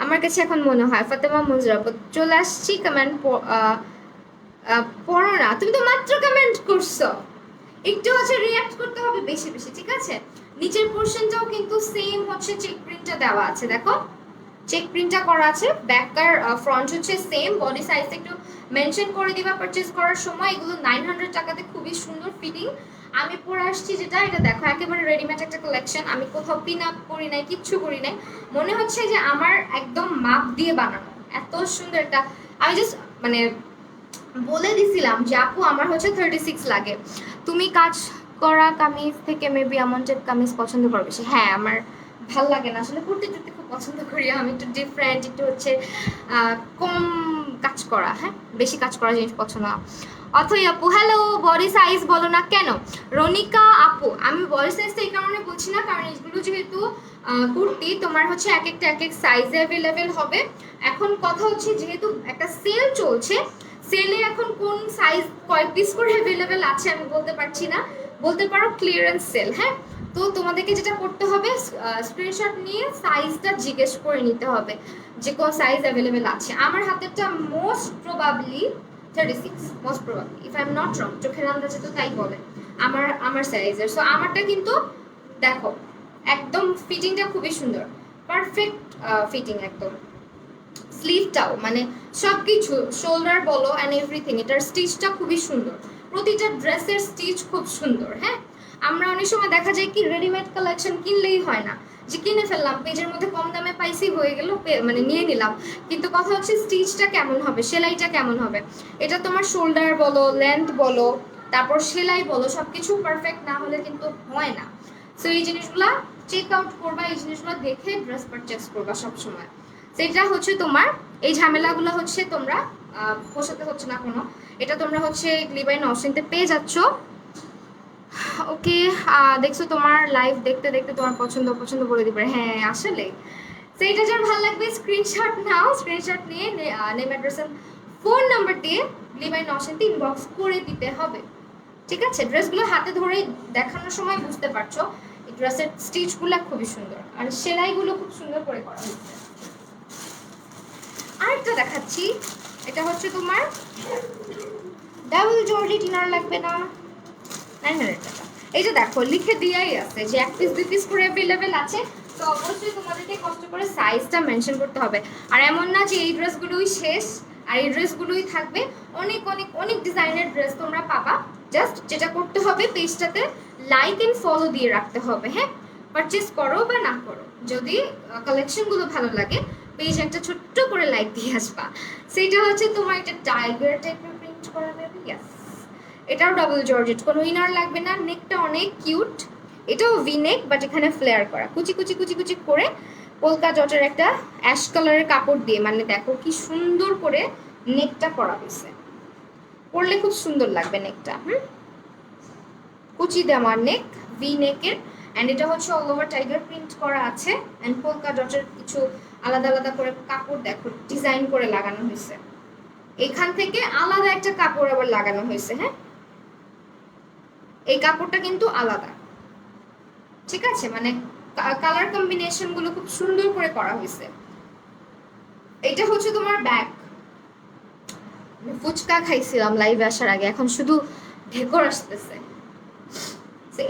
আমার কাছে এখন মনে হয়। ফাতেমা মুজরাব চলে আসছি, কমেন্ট পড়ো না, তুমি তো মাত্র কমেন্ট করছো, একটু হচ্ছে রিঅ্যাক্ট করতে হবে বেশি বেশি, ঠিক আছে? নিচের পোর্শনটাও কিন্তু সেম হচ্ছে চেক প্রিন্টটা দেওয়া আছে, দেখো চেক প্রিন্টটা করা আছে। ব্যাক আর ফ্রন্ট হচ্ছে সেম। বডি সাইজ একটু মেনশন করে দিবা পারচেজ করার সময়। এগুলো 900 টাকাতে খুবই সুন্দর ফিটিং। আমি পরে আসছি যেটা, এটা দেখো একেবারে রেডিমেড একটা কালেকশন, আমি কোথাও পিন আপ করি নাই, কিচ্ছু করি নাই, মনে হচ্ছে যে আমার একদম মাপ দিয়ে বানানো, এত সুন্দর একটা। আমি জাস্ট মানে বলে দিছিলাম যে আপু আমার হচ্ছে 36 লাগে, তুমি কাজ করা কামিজ থেকে মেবি এমন টাইপ কামিজ পছন্দ করো বেশি। হ্যাঁ, আমার ভাল লাগে না আসলে, কুর্তি টুর্তি খুব পছন্দ করি আমি, একটু ডিফারেন্ট, একটু হচ্ছে কম কাজ করা, হ্যাঁ বেশি কাজ করা জিনিস পছন্দ না। অথই আপু হ্যালো, বডি সাইজ বলো না কেন? রনিকা আপু, আমি বডি সাইজটা এই কারণে বলছি না, কারণ এইগুলো যেহেতু কুর্তি তোমার হচ্ছে এক এক সাইজে অ্যাভেলেবেল হবে। এখন কথা হচ্ছে যেহেতু একটা সেল চলছে, সেলে এখন কোন সাইজ কয় পিস করে অ্যাভেলেবেল আছে আমি বলতে পারছি না, বলতে পারো ক্লিয়ারেন্স সেল। হ্যাঁ, তো তোমাদেরকে যেটা করতে হবে, স্ক্রিনশট নিয়ে সাইজটা জিজ্ঞেস করে নিতে হবে যে কোন সাইজ অ্যাভেলেবেল আছে। আমার হাতেরটা most probably 36, most probably, if I am not wrong, চোখের আন্দাজে তো তাই বলে আমার সাইজের। সো আমারটা কিন্তু দেখো একদম ফিটিংটা খুবই সুন্দর, পারফেক্ট ফিটিং একদম। স্লিভটাও মানে সব কিছু, শোল্ডার বলো অ্যান্ড এভরিথিং, এটার স্টিচটা খুবই সুন্দর, প্রতিটা ড্রেসের স্টিচ খুব সুন্দর। হ্যাঁ, আমরা অনেক সময় দেখা যায় কি রেডিমেড কালেকশন কিনলেই হয় না, যে কিনে ফেললাম পেজের মধ্যে কম দামে পাইছি হয়ে গেল, মানে নিয়ে নিলাম, কিন্তু কথা হচ্ছে স্টিচটা কেমন হবে, সেলাইটা কেমন হবে। এটা তোমার শোল্ডার বলো, লেন্থ বলো, তারপর সেলাই বলো, সব কিছু পারফেক্ট না হলে কিন্তু হয় না। সো এই জিনিসগুলা চেক আউট করবা, এই জিনিসগুলো দেখে ড্রেস পারচেস করবা সবসময়। সেটা হচ্ছে তোমার এই ঝামেলাগুলো হচ্ছে তোমরা পোষাতে হচ্ছে না কোনো, এটা তোমরা হচ্ছে লিবাই নওশিনতে পেয়ে যাচ্ছ। ওকে, দেখছো তোমার লাইভ দেখতে দেখতে তোমার পছন্দ অপছন্দ বলে দিবে। হ্যাঁ আসলে সেইটা যার ভালো লাগবে স্ক্রিনশট নাও, স্ক্রিনশট নিয়ে নেম অ্যাড্রেস ফোন নাম্বার দিয়ে লিবাই নওশিনতে ইনবক্স করে দিতে হবে। ঠিক আছে, ড্রেসগুলো হাতে ধরে দেখানোর সময় বুঝতে পারছো এই ড্রেসের স্টিচগুলো খুবই সুন্দর আর সেলাইগুলো খুব সুন্দর করে করা হয়েছে। আরেকটা দেখাচ্ছি, এটা হচ্ছে তোমার ডাবল জর্জেট ইনার, লাগবে না 900 টাকা। এই যে দেখো লিখে দিয়াই আছে যে 1 পিস 2 পিস করে অ্যাভেলেবেল আছে, তো অবশ্যই তোমাদেরকে কষ্ট করে সাইজটা মেনশন করতে হবে। আর এমন না যে এই ড্রেসগুলোই শেষ আর এই ড্রেসগুলোই থাকবে, অনেক অনেক অনেক ডিজাইনের ড্রেস তোমরা পাবা। জাস্ট যেটা করতে হবে পেজটাতে লাইক এন্ড ফলো দিয়ে রাখতে হবে। হ্যাঁ, পারচেস করো বা না করো, যদি কালেকশনগুলো ভালো লাগে পেজ একটা ছোট্ট করে লাইক দিয়ে আসবা। সেইটা হচ্ছে তোমার একটা টাইগার টাইপের প্রিন্ট করা যাবে। ইয়াস, এটাও ডাবল জর্জেট, কোনো ইনার লাগবে না, নেকটা অনেক কিউট, এটাও ভি নেক বাট এখানে ফ্লেয়ার করা, কুচি কুচি কুচি কুচি করে পোলকা ডটের একটা অ্যাশ কালারের কাপড় দিয়ে, মানে দেখো কি সুন্দর করে নেকটা করা হয়েছে, পরলে খুব সুন্দর লাগবে নেকটা। কুচি দেওয়া নেক, ভি নেকের, অ্যান্ড এটা হচ্ছে অল ওভার টাইগার প্রিন্ট করা আছে, অ্যান্ড পোলকা ডটের কিছু আলাদা আলাদা করে কাপড় দেখো ডিজাইন করে লাগানো হয়েছে, এখান থেকে আলাদা একটা কাপড় আবার লাগানো হয়েছে। হ্যাঁ, এই কাপড়টা কিন্তু আলাদা, ঠিক আছে, মানে কালার কম্বিনেশন গুলো খুব সুন্দর করে করা হয়েছে। এটা হচ্ছে তোমার ব্যাক, ফুচকা খাইছিলাম লাইভে আসার আগে, এখন শুধু ঢেকর আসতেছে।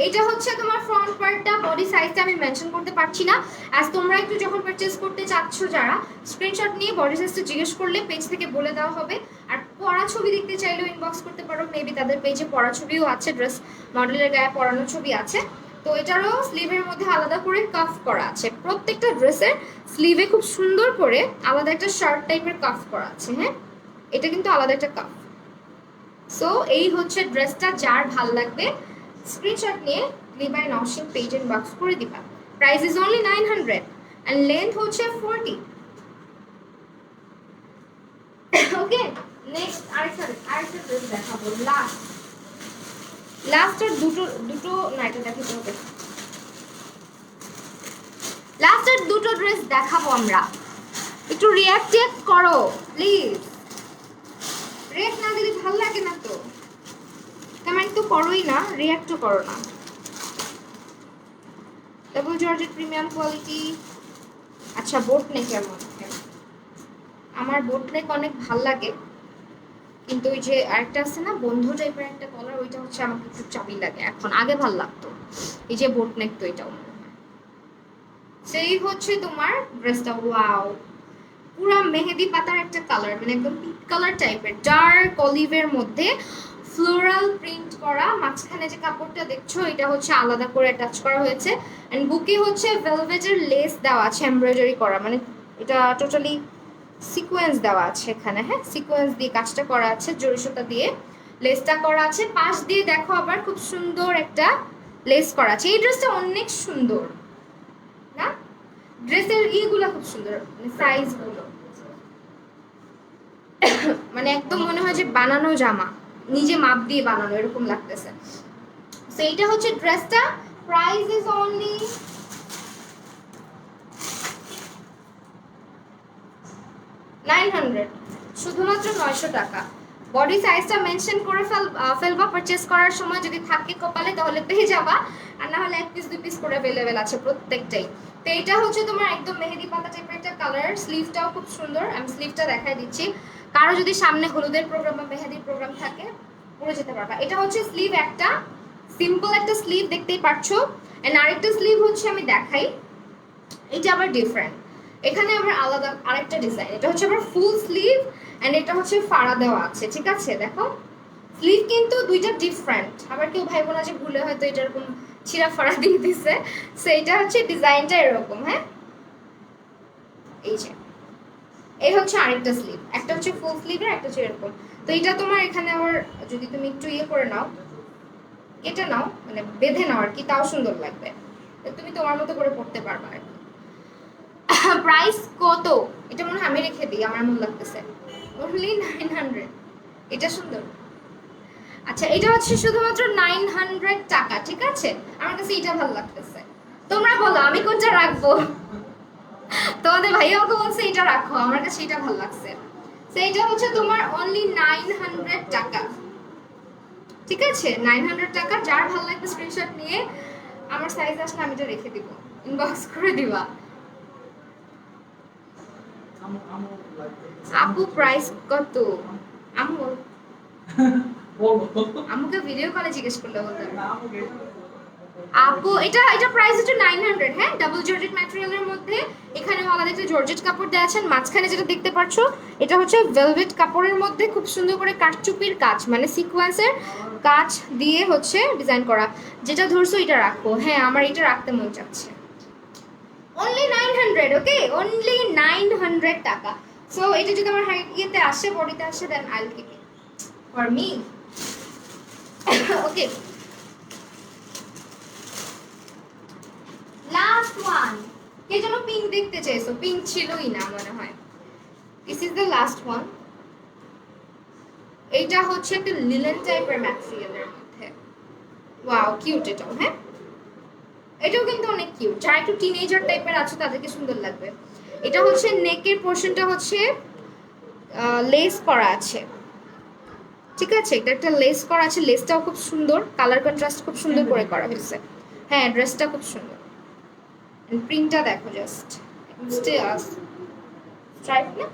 এটা হচ্ছে তোমার ফ্রন্ট পার্টটা, বডি সাইজটা আমি মেনশন করতে পারছি না, আজ তোমরা একটু যখন পারচেজ করতে চাচ্ছ যারা, স্ক্রিনশট নিয়ে বডি সাইজটা জিজ্ঞেস করলে পেজ থেকে বলে দেওয়া হবে। আর পরা ছবি দেখতে চাইলেও ইনবক্স করতে পারো, মেবি তাদের পেজে পরা ছবিও আছে, ড্রেস মডেলের গায়ে পরানো ছবি আছে। তো এটারও স্লিভের মধ্যে আলাদা করে কাফ করা আছে, প্রত্যেকটা ড্রেসের স্লিভে খুব সুন্দর করে আলাদা একটা শার্ট টাইপের কাফ করা আছে। হ্যাঁ, এটা কিন্তু আলাদা একটা কাফ। সো এই হচ্ছে ড্রেসটা, যার ভাল লাগবে স্ক্রিনশট নিয়ে লিবাই নওশিন পেজ ইনবক্স করে দিবা। Price is only 900 and length হচ্ছে 40। ওকে, নেক্সট আরেকটা ড্রেস দেখাবো, লাস্টের দুটো না, এটা দেখাতে হবে, লাস্টের দুটো ড্রেস দেখাবো আমরা, একটু রিঅ্যাক্ট করো প্লিজ, রিঅ্যাক্ট না দিলে ভালো লাগে না তো, কমেন্ট তো করোই না, রিঅ্যাক্টও করো না। Double georgette premium quality. আচ্ছা, বোট নেক কেমন? আমার বোট নেক অনেক ভাল লাগে, কিন্তু ওই যে আরেকটা আছে না বন্ধু টাইপের একটা কলার, ওইটা হচ্ছে আমাকে একটু চাবি লাগে এখন, আগে ভাল লাগতো। এই যে বোট নেক, তো এটাও সেই হচ্ছে তোমার ড্রেসটা। ওয়াও, পুরা মেহেদি পাতার একটা কালার, মানে একদম পিঙ্ক কালার টাইপের, ডার্ক অলিভের মধ্যে ফ্লোরাল প্রিন্ট করা, মাঝখানে যে কাপড়টা দেখছো এটা হচ্ছে আলাদা করে অ্যাটাচ করা হয়েছে, এন্ড বুকে হচ্ছে ভেলভেটের লেস দেওয়া আছে, এমব্রয়ডারি করা, মানে এটা টোটালি সিকোয়েন্স দেওয়া আছে এখানে। হ্যাঁ, সিকোয়েন্স দিয়ে কাজটা করা আছে, জরি সুতা দিয়ে লেসটা করা আছে, পাশ দিয়ে দেখো আবার খুব সুন্দর একটা লেস করা আছে। এই ড্রেসটা অনেক সুন্দর না, ড্রেসের ইয়েগুলো খুব সুন্দর, মানে সাইজগুলো মানে একদম মনে হয় যে বানানো জামা, নিজে মাপ দিয়ে বানানো এরকম লাগতেছে। সো এইটা হচ্ছে ড্রেসটা, প্রাইস ইজ অনলি 900, শুধুমাত্র 900 টাকা। বডি সাইজটা মেনশন করে ফেলবা পারচেজ করার সময়, যদি থাকে কপালে তাহলে পেয়ে যাবা, আর না হলে 1 পিস 2 পিস করে अवेलेबल আছে প্রত্যেকটাই। তো এটা হচ্ছে তোমার একদম মেহেদি পাতা টাইপের একটা কালার, স্লিভটাও খুব সুন্দর, আমি স্লিভটা দেখাই দিচ্ছি। কারো যদি সামনে হলুদের প্রোগ্রাম বা মেহেদির প্রোগ্রাম থাকে পরে যেতে পারবা। এটা হচ্ছে স্লিভ একটা, সিম্পল একটা স্লিভ দেখতেই পাচ্ছো। এন্ড আরেকটা স্লিভ হচ্ছে আমি দেখাই, এটা আবার ডিফারেন্ট, এখানে আবার আলাদা আরেকটা ডিজাইন। এটা হচ্ছে আবার ফুল স্লিভ এন্ড এটা হচ্ছে ফাড়া দেওয়া আছে, ঠিক আছে? দেখো স্লিভ কিন্তু দুইটা ডিফারেন্ট, আবার কেউ ভাইবো না যে ভুলে হয়তো এটা এরকম ছিঁড়া ফাড়া দিয়ে দিছে। সো এটা হচ্ছে ডিজাইনটা এরকম, হ্যাঁ এই যে এই হচ্ছে আরেকটা স্লিভ, একটা হচ্ছে ফুল স্লিভ আর একটা হচ্ছে এরকম। তো এটা তোমার এখানে আবার যদি তুমি একটু ইয়ে করে নাও, কেটে নাও মানে বেঁধে নাও আর কি, তাও সুন্দর লাগবে, তুমি তোমার মতো করে পড়তে পারবা আর কি। প্রাইস কত? এটা মনে হয় আমি রেখে দিই, আমার মন লাগতেছে, অনলি 900। এটা সুন্দর। আচ্ছা এটা হচ্ছে শুধুমাত্র 900 টাকা, ঠিক আছে? আমার কাছে এটা ভালো লাগতেছে, তোমরা বলো আমি কোনটা রাখবো? তোমাদের ভাইয়া আমাকে বলছে এটা রাখো, আমার কাছে এটা ভালো লাগছে। তো এটা হচ্ছে তোমার অনলি 900 টাকা, ঠিক আছে? 900 টাকা, যার ভালো লাগবে স্ক্রিনশট নিয়ে আমার সাইজ আসলে আমি এটা রেখে দিব, ইনবক্স করে দিবা। আপু প্রাইস কত? আমু আমুকে ভিডিও কলে জিজ্ঞেস করলে বলতে আপু এটা প্রাইস হচ্ছে 900, হ্যাঁ ডাবল জর্জেট ম্যাটেরিয়ালের মধ্যে। এখানে আলাদা জর্জেট কাপড় দেওয়া আছে, মাঝখানে যেটা দেখতে পাচ্ছ এটা হচ্ছে ভেলভেট কাপড়ের মধ্যে খুব সুন্দর করে কাঠচুপির কাজ মানে সিকোয়েন্সের কাজ দিয়ে হচ্ছে ডিজাইন করা। যেটা ধরছো এটা রাখো, হ্যাঁ আমার এটা রাখতে মন চাচ্ছে। অনলি 900, ওকে অনলি 900 টাকা। সো এটা যদি আমার ইয়েতে আসে, বডিতে আসে, then I'll keep it for me, okay. Last one, কে যেন পিঙ্ক দেখতে চাইছো, পিঙ্ক ছিলই না মনে হয়। This is the last one. এইটা হচ্ছে একটা লিলেন টাইপের ম্যাটেরিয়ালের মধ্যে, ওয়াও কিউট এটাও, হ্যাঁ এটাও কিন্তু অনেক কিউট, যারা একটু টিনেজার টাইপের আছে তাদেরকে সুন্দর লাগবে। এটা হচ্ছে নেকের পোর্শনটা হচ্ছে লেস করা আছে, ঠিক আছে? এটা একটা লেস করা আছে, লেসটাও খুব সুন্দর, কালার কন্ট্রাস্ট খুব সুন্দর করে করা হয়েছে। হ্যাঁ ড্রেসটা খুব সুন্দর, প্রিন্টটা দেখো জাস্ট স্ট্রাইপ না,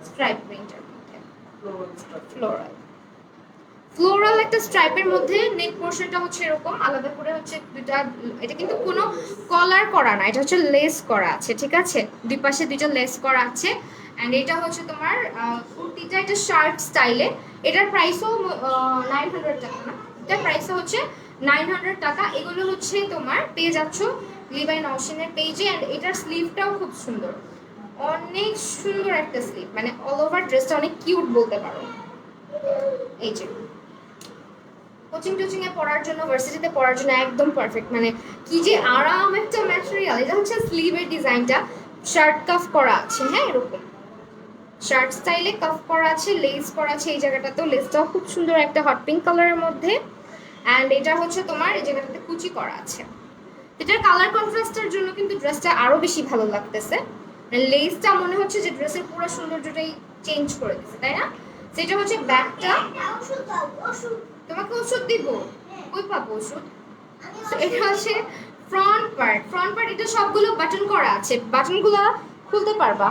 স্ট্রাইপ প্রিন্টের মধ্যে ফ্লোরাল ফ্লোরাল একটা স্ট্রাইপের মধ্যে। নেক পোর্শনটা হচ্ছে এরকম আলাদা করে হচ্ছে দুইটা, এটা কিন্তু কোনো কলার করা না, এটা হচ্ছে লেস করা আছে, ঠিক আছে? দুই পাশে দুইটা লেস করা আছে। অ্যান্ড এটা হচ্ছে তোমার কুর্তিটা, এটা শার্ট স্টাইলে। এটার প্রাইসও 900 টাকা না, এটার প্রাইসও হচ্ছে 900 টাকা। এগুলো হচ্ছে তোমার পেয়ে যাচ্ছ লিভাইন অপশনের পেজে। অ্যান্ড এটার স্লিভটাও খুব সুন্দর, অনেক সুন্দর একটা স্লিভ, মানে অল ওভার ড্রেসটা অনেক কিউট বলতে পারো। এই যে কোচিং টোচিং এ পড়ার জন্য, ভার্সিটিতে পড়ার জন্য একদম পারফেক্ট, মানে কি যে আরাম একটা ম্যাটেরিয়াল। এটা হচ্ছে স্লিভের ডিজাইনটা, শার্ট কাফ করা আছে, হ্যাঁ এরকম শার্ট স্টাইলে কাফ করা আছে, লেস করা আছে এই জায়গাটাতেও, লেসটাও খুব সুন্দর একটা হট পিঙ্ক কালারের মধ্যে। অ্যান্ড এটা হচ্ছে তোমার এই জায়গাটাতে কুচি করা আছে। এটার কালার কন্ট্রাস্টের জন্য কিন্তু ড্রেসটা আরো বেশি ভালো লাগতেছে, লেসটা মনে হচ্ছে যে ড্রেসের পুরো সৌন্দর্যটাই চেঞ্জ করে দিচ্ছে, তাই না? সেটা হচ্ছে ব্যাকটা। তোমাকে ওষুধ দিব, কই পাবো ওষুধ? এটা হচ্ছে ফ্রন্ট পার্ট, ফ্রন্ট পার্ট এটা সবগুলো বাটন করা আছে, বাটনগুলো খুলতে পারবা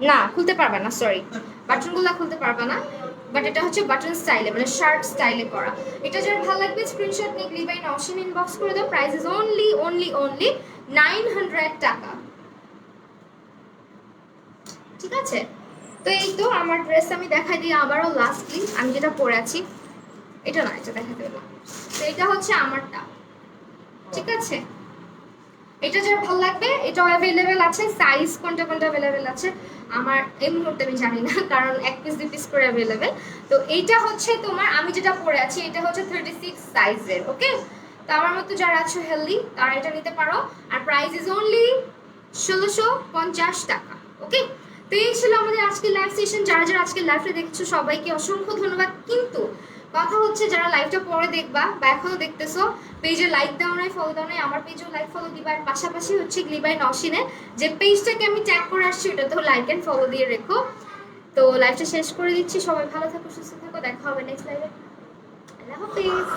না, খুলতে পারবা না, সরি বাটনগুলো খুলতে পারবা না, বাট এটা হচ্ছে বাটন স্টাইলে মানে শার্ট স্টাইলে করা। এটা যার ভালো লাগবে স্ক্রিনশট নিয়ে লিভাইন অপশন ইনবক্স করে দাও। Price is only only only 900 টাকা, ঠিক আছে? তো এই তো আমার ড্রেস আমি দেখাই দিই আবারও লাস্টলি, আমি যেটা পরে আছি এটা না, এটা দেখাতে হবে। তো এটা হচ্ছে আমারটা, ঠিক আছে? এটা যার ভালো লাগবে এটাও অ্যাভেলেবেল আছে, সাইজ কোনটা কোনটা অ্যাভেলেবেল আছে আমার এই মুহূর্তে আমি জানি না, কারণ 1 পিস 2 পিস করে অ্যাভেলেবেল। তো এইটা হচ্ছে তোমার, আমি যেটা পরে আছি এটা হচ্ছে 36 সাইজের, ওকে? তো আমার মতো যারা আছো হেলদি তারা এটা নিতে পারো। আর প্রাইস ইজ অনলি 1650 টাকা, ওকে? তো এই ছিল আমাদের আজকের লাইভ সেশন। যারা যারা আজকে লাইভটা দেখছো সবাইকে অসংখ্য ধন্যবাদ। কিন্তু কথা হচ্ছে যারা লাইভটা পরে দেখবা বা এখনো দেখতেছো, পেজে লাইক দাও নাই, ফলো দাও নাই, আমার পেজেও লাইক ফলো দিবা। আর পাশাপাশি হচ্ছে গ্লিবাই নওশিনের যে পেজটাকে আমি ট্যাগ করে আসছি ওটাতেও লাইক এন্ড ফলো দিয়ে রেখো। তো লাইভটা শেষ করে দিচ্ছি, সবাই ভালো থাকো, সুস্থ থাকো, দেখা হবে নেক্সট লাইভে। আল্লাহ হাফিজ।